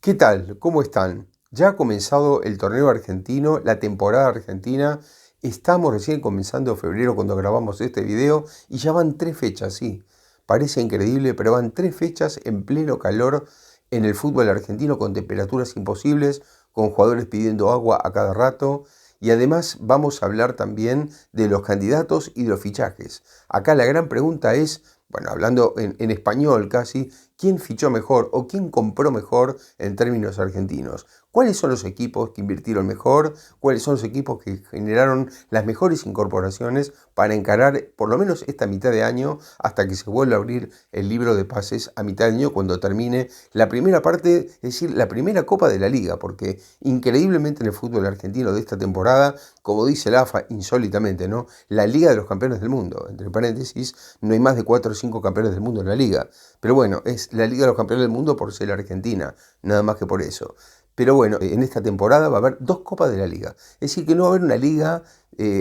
¿Qué tal? ¿Cómo están? Ya ha comenzado el torneo argentino, la temporada argentina. Estamos recién comenzando febrero cuando grabamos este video y ya van 3 fechas, sí. Parece increíble, pero van 3 fechas en pleno calor en el fútbol argentino con temperaturas imposibles, con jugadores pidiendo agua a cada rato. Y además vamos a hablar también de los candidatos y de los fichajes. Acá la gran pregunta es, bueno, hablando en español casi, ¿quién fichó mejor o quién compró mejor en términos argentinos? ¿Cuáles son los equipos que invirtieron mejor? ¿Cuáles son los equipos que generaron las mejores incorporaciones para encarar por lo menos esta mitad de año hasta que se vuelva a abrir el libro de pases a mitad de año cuando termine la primera parte, es decir, la primera Copa de la Liga? Porque increíblemente en el fútbol argentino de esta temporada, como dice la AFA insólitamente, ¿no? La Liga de los Campeones del Mundo. Entre paréntesis, no hay más de 4 o 5 campeones del mundo en la Liga. Pero bueno, es la Liga de los Campeones del Mundo por ser Argentina, nada más que por eso. Pero bueno, en esta temporada va a haber 2 Copas de la Liga. Es decir, que no va a haber una Liga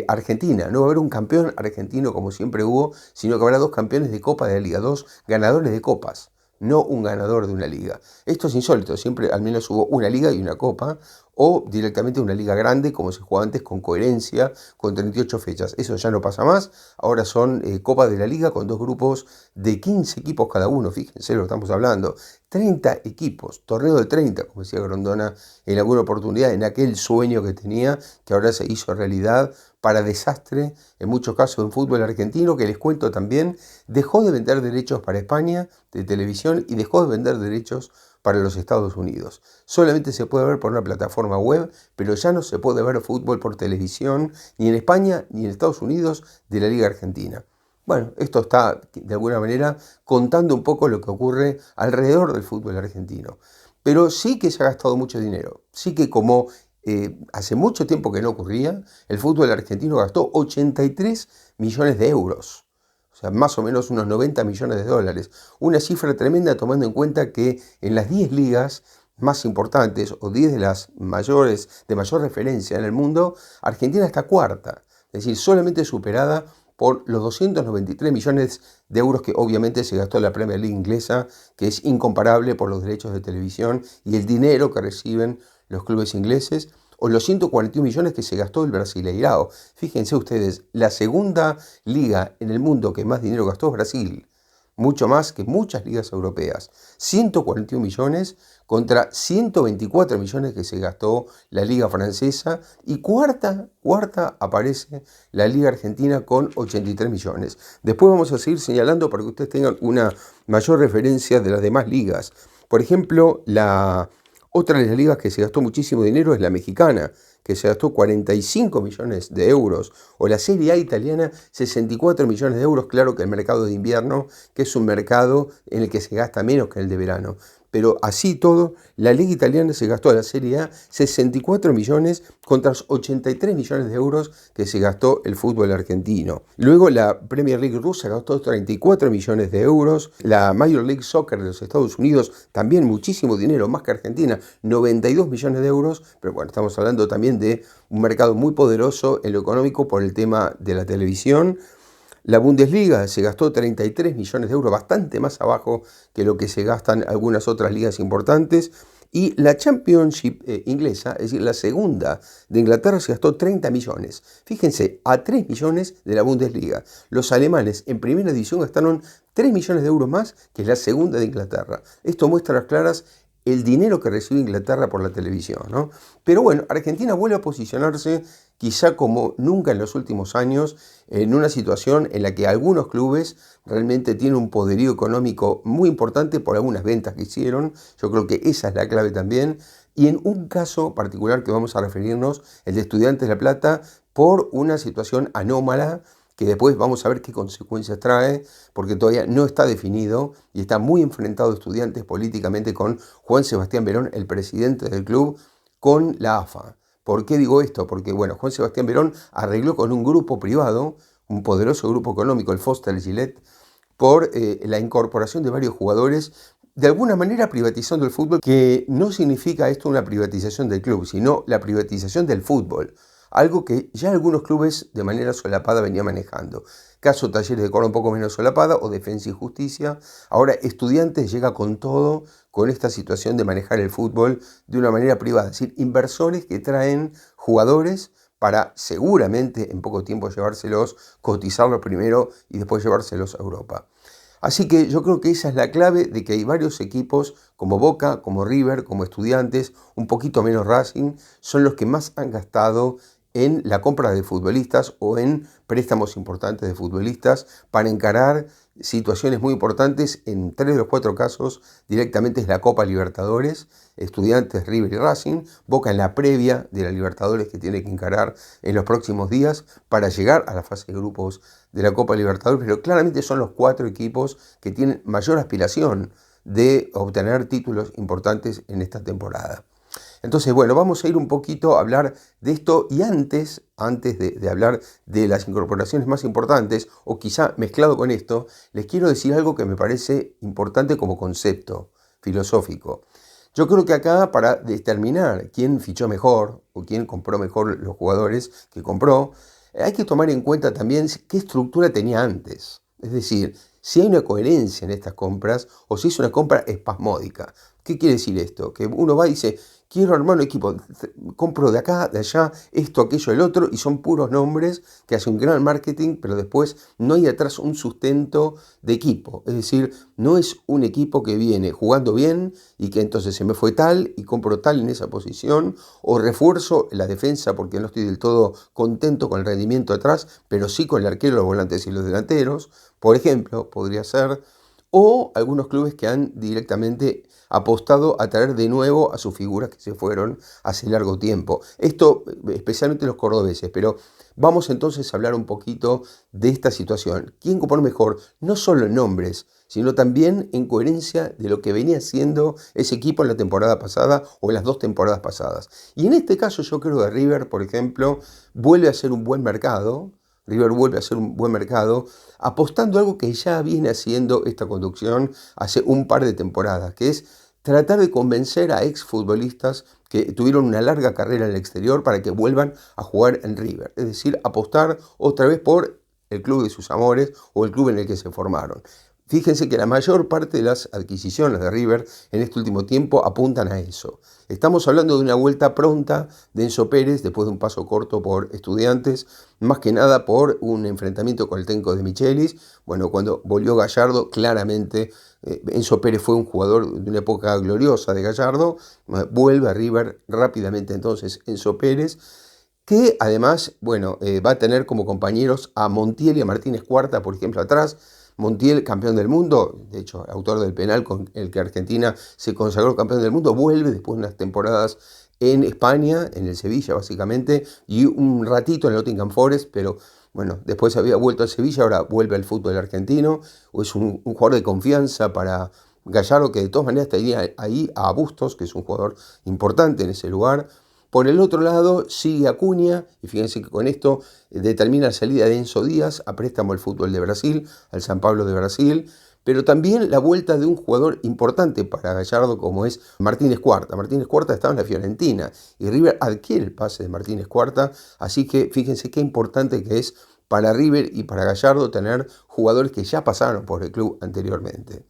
argentina, no va a haber un campeón argentino como siempre hubo, sino que habrá 2 campeones de Copa de la Liga, 2 ganadores de copas, no un ganador de una liga. Esto es insólito, siempre al menos hubo una liga y una copa, o directamente una liga grande, como se jugaba antes, con coherencia, con 38 fechas. Eso ya no pasa más, ahora son Copas de la Liga con 2 grupos de 15 equipos cada uno, fíjense lo que estamos hablando. 30 equipos, torneo de 30, como decía Grondona en alguna oportunidad, en aquel sueño que tenía, que ahora se hizo realidad para desastre, en muchos casos en fútbol argentino, que les cuento también, dejó de vender derechos para España de televisión y dejó de vender derechos para los Estados Unidos. Solamente se puede ver por una plataforma web, pero ya no se puede ver fútbol por televisión, ni en España ni en Estados Unidos de la Liga Argentina. Bueno, esto está de alguna manera contando un poco lo que ocurre alrededor del fútbol argentino. Pero sí que se ha gastado mucho dinero. Sí que como hace mucho tiempo que no ocurría, el fútbol argentino gastó 83 millones de euros. O sea, más o menos unos 90 millones de dólares. Una cifra tremenda tomando en cuenta que en las 10 ligas más importantes o 10 de las mayores, de mayor referencia en el mundo, Argentina está cuarta. Es decir, solamente superada por los 293 millones de euros que obviamente se gastó la Premier League inglesa, que es incomparable por los derechos de televisión y el dinero que reciben los clubes ingleses, o los 141 millones que se gastó el Brasileirao. Fíjense ustedes, la segunda liga en el mundo que más dinero gastó es Brasil, mucho más que muchas ligas europeas. 141 millones contra 124 millones que se gastó la liga francesa, y cuarta aparece la liga argentina con 83 millones. Después vamos a seguir señalando para que ustedes tengan una mayor referencia de las demás ligas. Por ejemplo, otra de las ligas que se gastó muchísimo dinero es la mexicana, que se gastó 45 millones de euros, o la Serie A italiana, 64 millones de euros. Claro que el mercado de invierno, que es un mercado en el que se gasta menos que el de verano. Pero así todo, la Liga Italiana se gastó a la Serie A 64 millones contra los 83 millones de euros que se gastó el fútbol argentino. Luego la Premier League rusa gastó 34 millones de euros. La Major League Soccer de los Estados Unidos, también muchísimo dinero, más que Argentina, 92 millones de euros. Pero bueno, estamos hablando también de un mercado muy poderoso en lo económico por el tema de la televisión. La Bundesliga se gastó 33 millones de euros, bastante más abajo que lo que se gastan algunas otras ligas importantes. Y la Championship inglesa, es decir, la segunda de Inglaterra, se gastó 30 millones. Fíjense, a 3 millones de la Bundesliga. Los alemanes en primera división gastaron 3 millones de euros más que la segunda de Inglaterra. Esto muestra a las claras el dinero que recibe Inglaterra por la televisión, ¿no? Pero bueno, Argentina vuelve a posicionarse quizá como nunca en los últimos años, en una situación en la que algunos clubes realmente tienen un poderío económico muy importante por algunas ventas que hicieron. Yo creo que esa es la clave también. Y en un caso particular que vamos a referirnos, el de Estudiantes de La Plata, por una situación anómala, que después vamos a ver qué consecuencias trae, porque todavía no está definido y está muy enfrentado Estudiantes políticamente con Juan Sebastián Verón, el presidente del club, con la AFA. ¿Por qué digo esto? Porque, bueno, Juan Sebastián Verón arregló con un grupo privado, un poderoso grupo económico, el Foster Gillette, por la incorporación de varios jugadores, de alguna manera privatizando el fútbol, que no significa esto una privatización del club, sino la privatización del fútbol. Algo que ya algunos clubes de manera solapada venían manejando. Caso Talleres de Córdoba un poco menos solapada, o Defensa y Justicia. Ahora Estudiantes llega con todo, con esta situación de manejar el fútbol de una manera privada. Es decir, inversores que traen jugadores para seguramente en poco tiempo llevárselos, cotizarlos primero y después llevárselos a Europa. Así que yo creo que esa es la clave de que hay varios equipos como Boca, como River, como Estudiantes, un poquito menos Racing, son los que más han gastado en la compra de futbolistas o en préstamos importantes de futbolistas para encarar situaciones muy importantes. En 3 de los 4 casos directamente es la Copa Libertadores, Estudiantes, River y Racing, Boca en la previa de la Libertadores que tiene que encarar en los próximos días para llegar a la fase de grupos de la Copa Libertadores, pero claramente son los 4 equipos que tienen mayor aspiración de obtener títulos importantes en esta temporada. Entonces, bueno, vamos a ir un poquito a hablar de esto y antes de hablar de las incorporaciones más importantes, o quizá mezclado con esto, les quiero decir algo que me parece importante como concepto filosófico. Yo creo que acá para determinar quién fichó mejor o quién compró mejor los jugadores que compró, hay que tomar en cuenta también qué estructura tenía antes. Es decir, si hay una coherencia en estas compras o si es una compra espasmódica. ¿Qué quiere decir esto? Que uno va y dice, quiero armar un equipo, compro de acá, de allá, esto, aquello, el otro, y son puros nombres que hacen un gran marketing, pero después no hay atrás un sustento de equipo. Es decir, no es un equipo que viene jugando bien y que entonces se me fue tal y compro tal en esa posición, o refuerzo la defensa porque no estoy del todo contento con el rendimiento atrás, pero sí con el arquero, los volantes y los delanteros, por ejemplo, podría ser, o algunos clubes que han directamente apostado a traer de nuevo a sus figuras que se fueron hace largo tiempo. Esto especialmente los cordobeses, pero vamos entonces a hablar un poquito de esta situación. ¿Quién compró mejor? No solo en nombres, sino también en coherencia de lo que venía haciendo ese equipo en la temporada pasada o en las 2 temporadas pasadas. Y en este caso yo creo que River, por ejemplo, vuelve a ser un buen mercado. River vuelve a ser un buen mercado, apostando a algo que ya viene haciendo esta conducción hace un par de temporadas, que es tratar de convencer a exfutbolistas que tuvieron una larga carrera en el exterior para que vuelvan a jugar en River. Es decir, apostar otra vez por el club de sus amores o el club en el que se formaron. Fíjense que la mayor parte de las adquisiciones de River en este último tiempo apuntan a eso. Estamos hablando de una vuelta pronta de Enzo Pérez después de un paso corto por Estudiantes, más que nada por un enfrentamiento con el técnico de Michelis. Bueno, cuando volvió Gallardo, claramente Enzo Pérez fue un jugador de una época gloriosa de Gallardo. Vuelve a River rápidamente entonces Enzo Pérez, que además, bueno, va a tener como compañeros a Montiel y a Martínez Cuarta, por ejemplo, atrás. Montiel, campeón del mundo, de hecho, autor del penal con el que Argentina se consagró campeón del mundo, vuelve después de unas temporadas en España, en el Sevilla básicamente, y un ratito en el Nottingham Forest, pero bueno, después había vuelto a Sevilla, ahora vuelve al fútbol argentino, o es un jugador de confianza para Gallardo, que de todas maneras tenía ahí a Bustos, que es un jugador importante en ese lugar. Por el otro lado sigue Acuña, y fíjense que con esto determina la salida de Enzo Díaz a préstamo al fútbol de Brasil, al San Pablo de Brasil, pero también la vuelta de un jugador importante para Gallardo como es Martínez Cuarta. Martínez Cuarta estaba en la Fiorentina y River adquiere el pase de Martínez Cuarta, así que fíjense qué importante que es para River y para Gallardo tener jugadores que ya pasaron por el club anteriormente.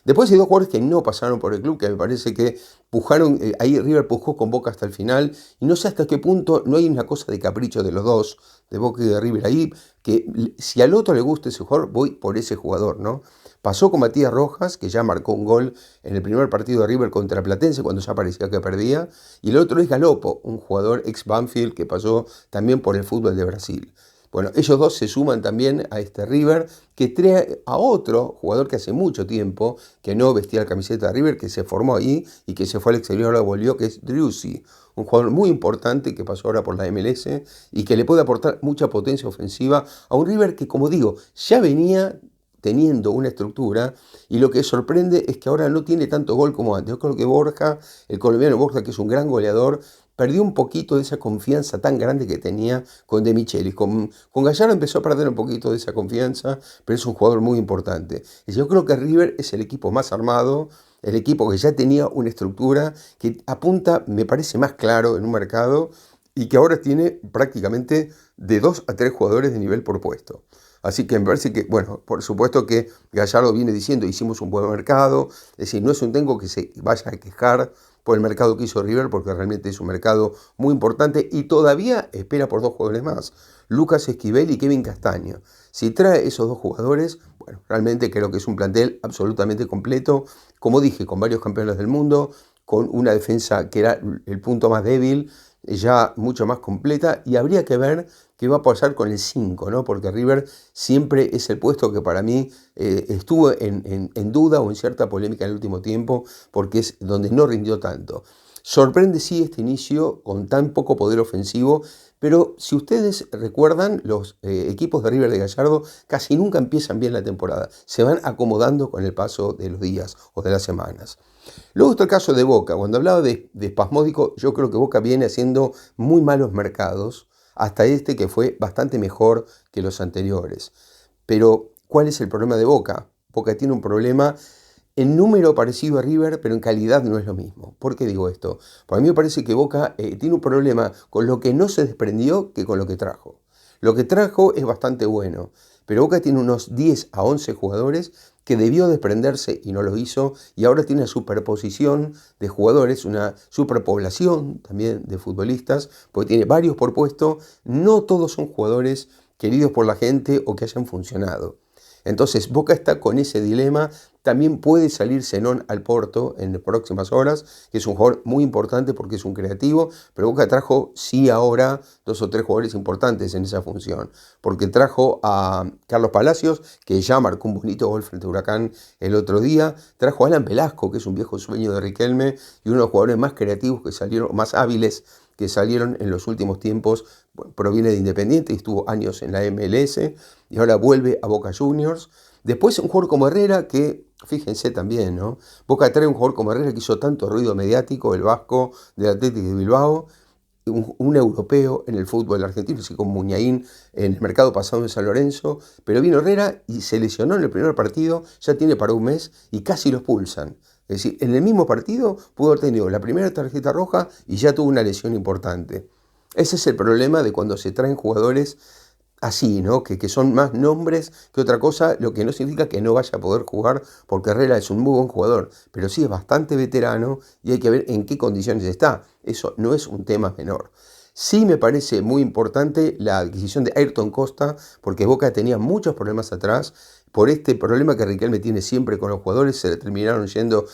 Después hay 2 jugadores que no pasaron por el club, que me parece que pujaron, ahí River pujó con Boca hasta el final, y no sé hasta qué punto no hay una cosa de capricho de los dos, de Boca y de River ahí, que si al otro le gusta ese jugador, voy por ese jugador, ¿no? Pasó con Matías Rojas, que ya marcó un gol en el primer partido de River contra Platense, cuando ya parecía que perdía, y el otro es Galopo, un jugador ex Banfield que pasó también por el fútbol de Brasil. Bueno, ellos dos se suman también a este River, que trae a otro jugador que hace mucho tiempo que no vestía la camiseta de River, que se formó ahí y que se fue al exterior, ahora volvió, que es Driussi, un jugador muy importante que pasó ahora por la MLS y que le puede aportar mucha potencia ofensiva a un River que, como digo, ya venía teniendo una estructura, y lo que sorprende es que ahora no tiene tanto gol como antes. Yo creo que Borja, el colombiano Borja, que es un gran goleador, perdió un poquito de esa confianza tan grande que tenía con De Michelis. Con Gallardo empezó a perder un poquito de esa confianza, pero es un jugador muy importante. Y yo creo que River es el equipo más armado, el equipo que ya tenía una estructura que apunta, me parece, más claro en un mercado y que ahora tiene prácticamente de 2 a 3 jugadores de nivel por puesto. Así que me parece que, bueno, por supuesto que Gallardo viene diciendo, hicimos un buen mercado, es decir, no es un técnico que se vaya a quejar por el mercado que hizo River, porque realmente es un mercado muy importante y todavía espera por dos jugadores más, Lucas Esquivel y Kevin Castaño. Si trae esos dos jugadores, bueno, realmente creo que es un plantel absolutamente completo, como dije, con varios campeones del mundo, con una defensa que era el punto más débil, ya mucho más completa, y habría que ver qué va a pasar con el 5, ¿no? Porque River siempre es el puesto que para mí estuvo en duda o en cierta polémica en el último tiempo, porque es donde no rindió tanto. Sorprende sí este inicio con tan poco poder ofensivo, pero si ustedes recuerdan, los equipos de River de Gallardo casi nunca empiezan bien la temporada, se van acomodando con el paso de los días o de las semanas. Luego está el caso de Boca. Cuando hablaba de espasmódico, yo creo que Boca viene haciendo muy malos mercados, hasta este que fue bastante mejor que los anteriores. Pero, ¿cuál es el problema de Boca? Boca tiene un problema en número parecido a River, pero en calidad no es lo mismo. ¿Por qué digo esto? Porque a mí me parece que Boca tiene un problema con lo que no se desprendió que con lo que trajo. Lo que trajo es bastante bueno, pero Boca tiene unos 10 a 11 jugadores que debió desprenderse y no lo hizo, y ahora tiene una superposición de jugadores, una superpoblación también de futbolistas, porque tiene varios por puesto, no todos son jugadores queridos por la gente o que hayan funcionado. Entonces Boca está con ese dilema. También puede salir Zenón al Porto en las próximas horas, que es un jugador muy importante porque es un creativo, pero Boca trajo sí ahora dos o tres jugadores importantes en esa función, porque trajo a Carlos Palacios, que ya marcó un bonito gol frente a Huracán el otro día, trajo a Alan Velasco, que es un viejo sueño de Riquelme, y uno de los jugadores más creativos que salieron, más hábiles que salieron en los últimos tiempos. Bueno, proviene de Independiente y estuvo años en la MLS y ahora vuelve a Boca Juniors. Después un jugador como Herrera que, fíjense también, ¿no? Boca trae un jugador como Herrera que hizo tanto ruido mediático, el vasco del Athletic de Bilbao, un europeo en el fútbol argentino, así como Muñain en el mercado pasado en San Lorenzo, pero vino Herrera y se lesionó en el primer partido, ya tiene para un mes y casi lo expulsan. Es decir, en el mismo partido pudo haber tenido la primera tarjeta roja y ya tuvo una lesión importante. Ese es el problema de cuando se traen jugadores así, ¿no? Que son más nombres que otra cosa, lo que no significa que no vaya a poder jugar, porque Herrera es un muy buen jugador, pero sí es bastante veterano y hay que ver en qué condiciones está. Eso no es un tema menor. Sí me parece muy importante la adquisición de Ayrton Costa, porque Boca tenía muchos problemas atrás. Por este problema que Riquelme tiene siempre con los jugadores, se le terminaron yendo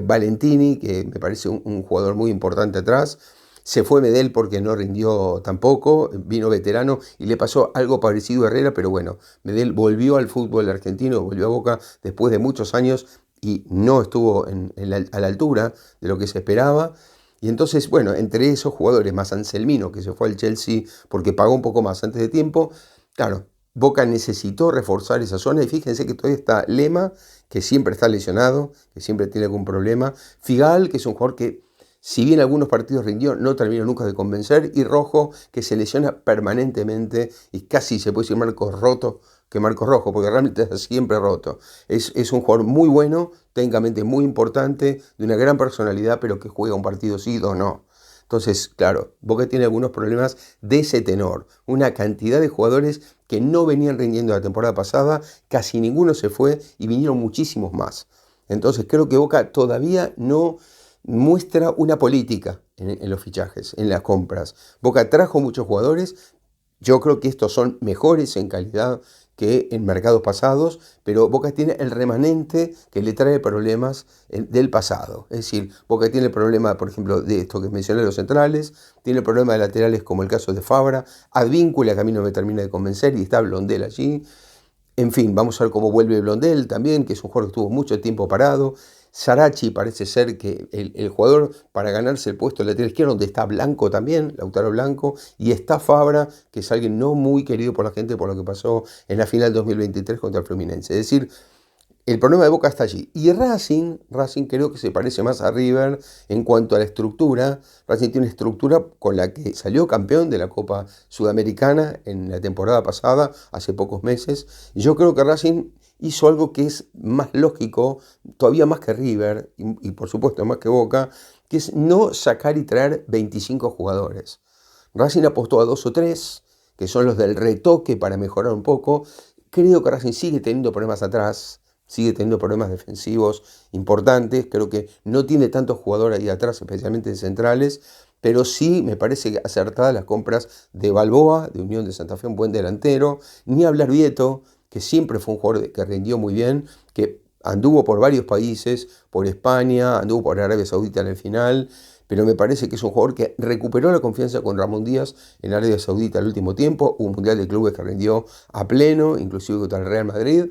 Valentini, que me parece un jugador muy importante atrás. Se fue Medel porque no rindió tampoco, vino veterano y le pasó algo parecido a Herrera, pero bueno, Medel volvió al fútbol argentino, volvió a Boca después de muchos años y no estuvo a la altura de lo que se esperaba. Y entonces, bueno, entre esos jugadores, más Anselmino, que se fue al Chelsea porque pagó un poco más antes de tiempo, claro, Boca necesitó reforzar esa zona y fíjense que todavía está Lema, que siempre está lesionado, que siempre tiene algún problema, Figal, que es un jugador que si bien algunos partidos rindió, no terminó nunca de convencer, y Rojo, que se lesiona permanentemente y casi se puede decir Marcos roto que Marcos Rojo, porque realmente está siempre roto. Es un jugador muy bueno, técnicamente muy importante, de una gran personalidad, pero que juega un partido sí o no. Entonces, claro, Boca tiene algunos problemas de ese tenor. Una cantidad de jugadores que no venían rindiendo la temporada pasada, casi ninguno se fue y vinieron muchísimos más. Entonces, creo que Boca todavía no muestra una política en los fichajes, en las compras. Boca trajo muchos jugadores, yo creo que estos son mejores en calidad que en mercados pasados, pero Boca tiene el remanente que le trae problemas del pasado. Es decir, Boca tiene el problema, por ejemplo, de esto que mencioné, los centrales, tiene el problema de laterales como el caso de Fabra, Advíncula, que a mí no me termina de convencer, y está Blondel allí. En fin, vamos a ver cómo vuelve Blondel también, que es un jugador que estuvo mucho tiempo parado. Sarachi parece ser que el jugador para ganarse el puesto de lateral izquierdo, donde está Blanco también, Lautaro Blanco, y está Fabra, que es alguien no muy querido por la gente por lo que pasó en la final 2023 contra el Fluminense. Es decir, el problema de Boca está allí. Y Racing creo que se parece más a River en cuanto a la estructura. Racing tiene una estructura con la que salió campeón de la Copa Sudamericana en la temporada pasada, hace pocos meses. Y yo creo que Racing hizo algo que es más lógico, todavía más que River, y por supuesto más que Boca, que es no sacar y traer 25 jugadores. Racing apostó a 2 o 3, que son los del retoque para mejorar un poco. Creo que Racing sigue teniendo problemas atrás, sigue teniendo problemas defensivos importantes. Creo que no tiene tantos jugadores ahí atrás, especialmente en centrales. Pero sí me parece acertadas las compras de Balboa, de Unión de Santa Fe, un buen delantero. Ni hablar Vieto, que siempre fue un jugador que rindió muy bien, que anduvo por varios países, por España, anduvo por Arabia Saudita en el final, pero me parece que es un jugador que recuperó la confianza con Ramón Díaz en Arabia Saudita el último tiempo, un mundial de clubes que rindió a pleno, inclusive contra el Real Madrid,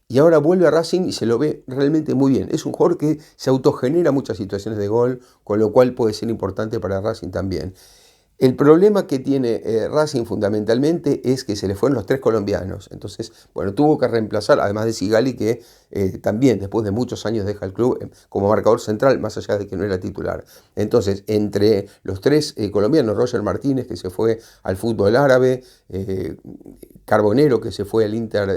y ahora vuelve a Racing y se lo ve realmente muy bien. Es un jugador que se autogenera muchas situaciones de gol, con lo cual puede ser importante para Racing también. El problema que tiene Racing fundamentalmente es que se le fueron los tres colombianos. Entonces, bueno, tuvo que reemplazar, además de Sigali, que también después de muchos años deja el club como marcador central, más allá de que no era titular. Entonces, entre los tres colombianos, Roger Martínez, que se fue al fútbol árabe, Carbonero, que se fue al Inter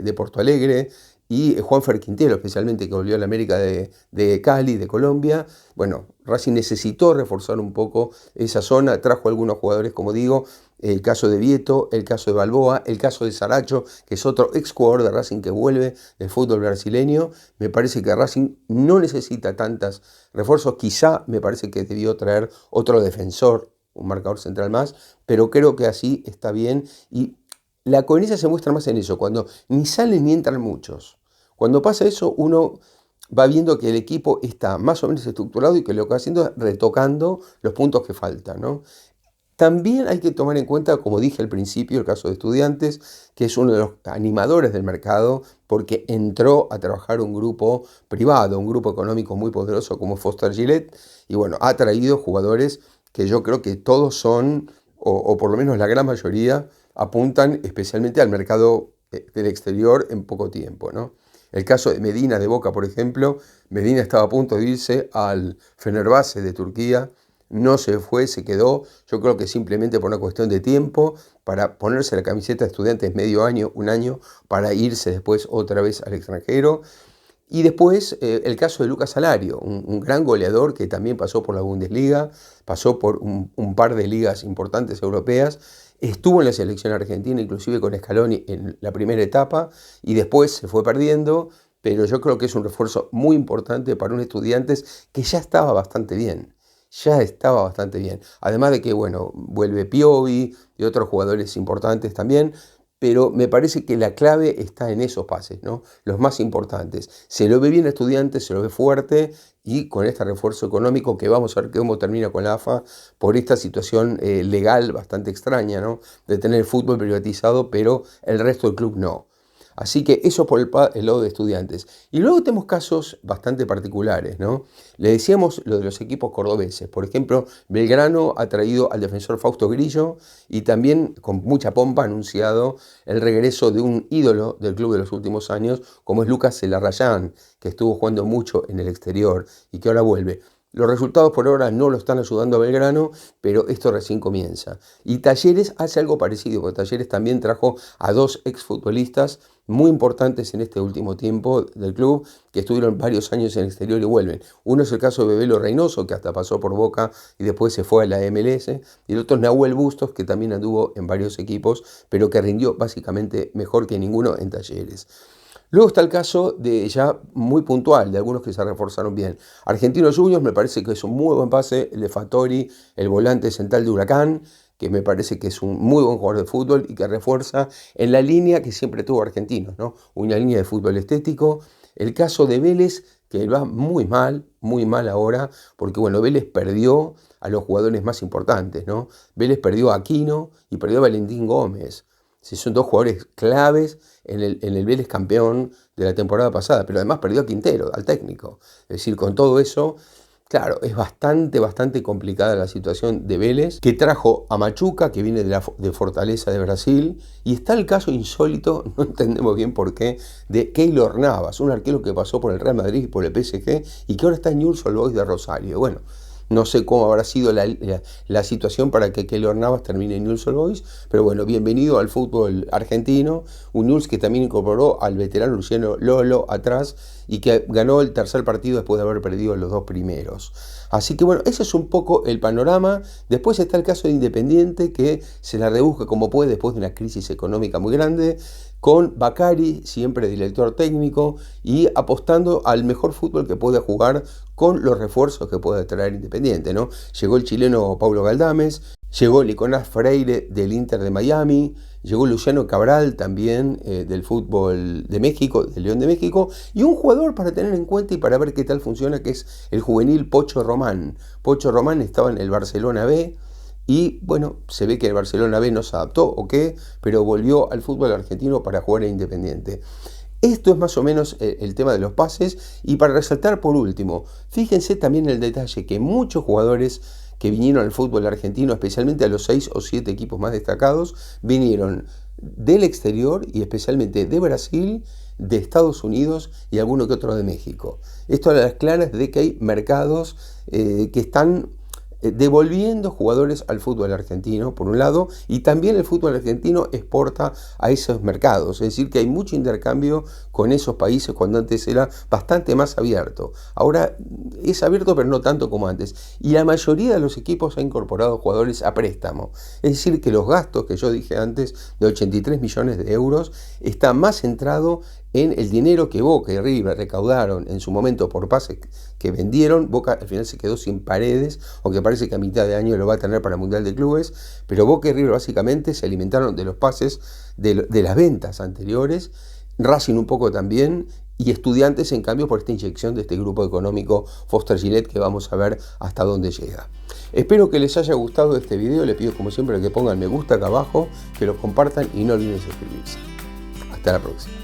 de Porto Alegre, y Juanfer Quintero, especialmente, que volvió a la América de Cali, de Colombia. Bueno, Racing necesitó reforzar un poco esa zona, trajo algunos jugadores, como digo, el caso de Vieto, el caso de Balboa, el caso de Saracho, que es otro exjugador de Racing que vuelve del fútbol brasileño. Me parece que Racing no necesita tantos refuerzos, quizá me parece que debió traer otro defensor, un marcador central más, pero creo que así está bien y la coherencia se muestra más en eso, cuando ni salen ni entran muchos. Cuando pasa eso, uno va viendo que el equipo está más o menos estructurado y que lo que va haciendo es retocando los puntos que faltan, ¿no? También hay que tomar en cuenta, como dije al principio, el caso de Estudiantes, que es uno de los animadores del mercado, porque entró a trabajar un grupo privado, un grupo económico muy poderoso como Foster Gillett, y bueno, ha traído jugadores que yo creo que todos son, o por lo menos la gran mayoría, apuntan especialmente al mercado del exterior en poco tiempo, ¿no? El caso de Medina de Boca, por ejemplo, Medina estaba a punto de irse al Fenerbahce de Turquía, no se fue, se quedó, yo creo que simplemente por una cuestión de tiempo, para ponerse la camiseta de Estudiantes medio año, un año, para irse después otra vez al extranjero. Y después el caso de Lucas Salario, un gran goleador que también pasó por la Bundesliga, pasó por un par de ligas importantes europeas, estuvo en la selección argentina, inclusive con Scaloni en la primera etapa, y después se fue perdiendo, pero yo creo que es un refuerzo muy importante para un Estudiantes que ya estaba bastante bien. Ya estaba bastante bien. Además de que, bueno, vuelve Piovi y otros jugadores importantes también, pero me parece que la clave está en esos pases, ¿no? Los más importantes. Se lo ve bien a Estudiantes, se lo ve fuerte y con este refuerzo económico que vamos a ver cómo termina con la AFA por esta situación legal bastante extraña, ¿no? De tener el fútbol privatizado, pero el resto del club no. Así que eso por el lado de Estudiantes. Y luego tenemos casos bastante particulares, ¿no? Le decíamos lo de los equipos cordobeses. Por ejemplo, Belgrano ha traído al defensor Fausto Grillo y también con mucha pompa ha anunciado el regreso de un ídolo del club de los últimos años, como es Lucas Celarrayán, que estuvo jugando mucho en el exterior y que ahora vuelve. Los resultados por ahora no lo están ayudando a Belgrano, pero esto recién comienza. Y Talleres hace algo parecido, porque Talleres también trajo a dos exfutbolistas muy importantes en este último tiempo del club, que estuvieron varios años en el exterior y vuelven. Uno es el caso de Bebelo Reynoso, que hasta pasó por Boca y después se fue a la MLS, y el otro es Nahuel Bustos, que también anduvo en varios equipos, pero que rindió básicamente mejor que ninguno en Talleres. Luego está el caso de ya muy puntual, de algunos que se reforzaron bien. Argentinos Juniors me parece que es un muy buen pase, el de Fattori, el volante central de Huracán, que me parece que es un muy buen jugador de fútbol y que refuerza en la línea que siempre tuvo Argentinos, ¿no? Una línea de fútbol estético. El caso de Vélez, que va muy mal ahora, porque bueno, Vélez perdió a los jugadores más importantes, ¿no? Vélez perdió a Aquino y perdió a Valentín Gómez. Sí, son dos jugadores claves en el Vélez campeón de la temporada pasada, pero además perdió a Quintero, al técnico. Es decir, con todo eso, claro, es bastante complicada la situación de Vélez, que trajo a Machuca, que viene de Fortaleza de Brasil, y está el caso insólito, no entendemos bien por qué, de Keylor Navas, un arquero que pasó por el Real Madrid y por el PSG, y que ahora está en Newell's Old Boys de Rosario. Bueno, no sé cómo habrá sido la situación para que Keylor Navas termine en Newell's Old Boys, pero bueno, bienvenido al fútbol argentino, un Newell's que también incorporó al veterano Luciano Lolo atrás y que ganó el tercer partido después de haber perdido los dos primeros. Así que bueno, ese es un poco el panorama. Después está el caso de Independiente, que se la rebusca como puede después de una crisis económica muy grande, con Bacari, siempre director técnico, y apostando al mejor fútbol que pueda jugar con los refuerzos que pueda traer Independiente, ¿no? Llegó el chileno Paulo Galdames, llegó Nicolás Freire del Inter de Miami, llegó Luciano Cabral también del fútbol de México, del León de México, y un jugador para tener en cuenta y para ver qué tal funciona, que es el juvenil Pocho Román. Pocho Román estaba en el Barcelona B y bueno, se ve que el Barcelona B no se adaptó o qué, pero volvió al fútbol argentino para jugar a Independiente. Esto es más o menos el tema de los pases. Y para resaltar por último, fíjense también el detalle que muchos jugadores que vinieron al fútbol argentino, especialmente a los 6 o 7 equipos más destacados, vinieron del exterior y especialmente de Brasil, de Estados Unidos y alguno que otro de México. Esto a las claras de que hay mercados que están devolviendo jugadores al fútbol argentino, por un lado, y también el fútbol argentino exporta a esos mercados, es decir, que hay mucho intercambio con esos países cuando antes era bastante más abierto. Ahora es abierto, pero no tanto como antes, y la mayoría de los equipos ha incorporado jugadores a préstamo, es decir, que los gastos que yo dije antes de 83 millones de euros está más centrado en el dinero que Boca y River recaudaron en su momento por pases que vendieron. Boca al final se quedó sin Paredes, aunque parece que a mitad de año lo va a tener para el Mundial de Clubes, pero Boca y River básicamente se alimentaron de los pases de las ventas anteriores, Racing un poco también, y Estudiantes en cambio por esta inyección de este grupo económico Foster Gillett, que vamos a ver hasta dónde llega. Espero que les haya gustado este video, les pido como siempre que pongan me gusta acá abajo, que lo compartan y no olviden suscribirse. Hasta la próxima.